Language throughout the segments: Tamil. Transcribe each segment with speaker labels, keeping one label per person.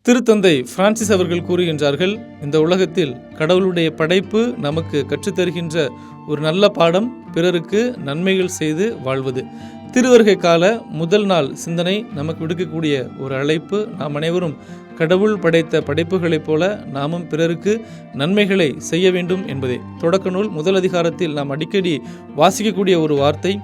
Speaker 1: திருத்தந்தை பிரான்சிஸ் அவர்கள் கூறுகின்றார்கள், இந்த உலகத்தில் கடவுளுடைய படைப்பு நமக்கு கற்றுத்தருகின்ற ஒரு நல்ல பாடம் பிறருக்கு நன்மைகள் செய்து வாழ்வது. திருவருகை கால முதல் நாள் சிந்தனை நமக்கு விடுக்கக்கூடிய ஒரு அழைப்பு. நாம் அனைவரும் கடவுள் படைத்த படைப்புகளைப் போல நாமும் பிறருக்கு நன்மைகளை செய்ய வேண்டும் என்பதே. தொடக்க நூல் முதல் அதிகாரத்தில் நாம் அடிக்கடி வாசிக்கக்கூடிய ஒரு வார்த்தை,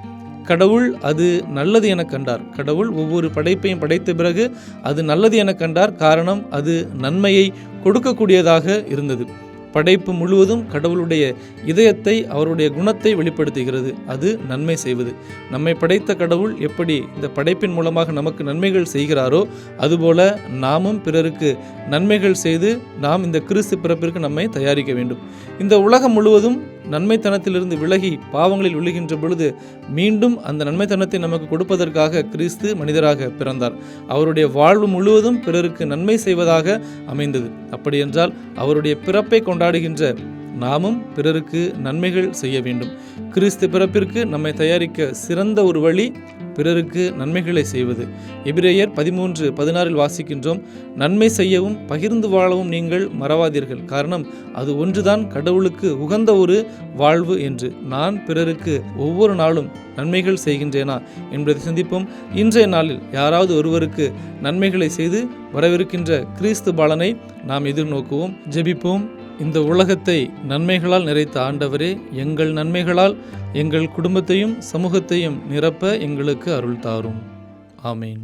Speaker 1: கடவுள் அது நல்லது என கண்டார். கடவுள் ஒவ்வொரு படைப்பையும் படைத்த பிறகு அது நல்லது என கண்டார். காரணம், அது நன்மையை கொடுக்கக்கூடியதாக இருந்தது. படைப்பு முழுவதும் கடவுளுடைய இதயத்தை, அவருடைய குணத்தை வெளிப்படுத்துகிறது. அது நன்மை செய்வது. நம்மை படைத்த கடவுள் எப்படி இந்த படைப்பின் மூலமாக நமக்கு நன்மைகள் செய்கிறாரோ அதுபோல நாமும் பிறருக்கு நன்மைகள் செய்து நாம் இந்த கிறிஸ்து பிறப்பிற்கு நம்மை தயாரிக்க வேண்டும். இந்த உலகம் முழுவதும் நன்மைத்தனத்திலிருந்து விலகி பாவங்களில் விழுகின்ற பொழுது மீண்டும் அந்த நன்மைத்தனத்தை நமக்கு கொடுப்பதற்காக கிறிஸ்து மனிதராக பிறந்தார். அவருடைய வாழ்வு முழுவதும் பிறருக்கு நன்மை செய்வதாக அமைந்தது. அப்படியென்றால் அவருடைய பிறப்பை கொண்டாடுகின்ற நாமும் பிறருக்கு நன்மைகள் செய்ய வேண்டும். கிறிஸ்து பிறப்பிற்கு நம்மை தயாரிக்க சிறந்த ஒரு வழி பிறருக்கு நன்மைகளை செய்வது. எபிரேயர் 13:16 வாசிக்கின்றோம், நன்மை செய்யவும் பகிர்ந்து வாழவும் நீங்கள் மறவாதீர்கள், காரணம் அது ஒன்றுதான் கடவுளுக்கு உகந்த ஒரு வாழ்வு என்று. நான் பிறருக்கு ஒவ்வொரு நாளும் நன்மைகள் செய்கின்றேனா என்பதை சிந்திப்போம். இன்றைய நாளில் யாராவது ஒருவருக்கு நன்மைகளை செய்து வரவிருக்கின்ற கிறிஸ்து பாலனை நாம் எதிர்நோக்குவோம். ஜெபிப்போம். இந்த உலகத்தை நன்மைகளால் நிறைத்த ஆண்டவரே, எங்கள் நன்மைகளால் எங்கள் குடும்பத்தையும் சமூகத்தையும் நிரப்ப எங்களுக்கு அருள் தாரும். ஆமேன்.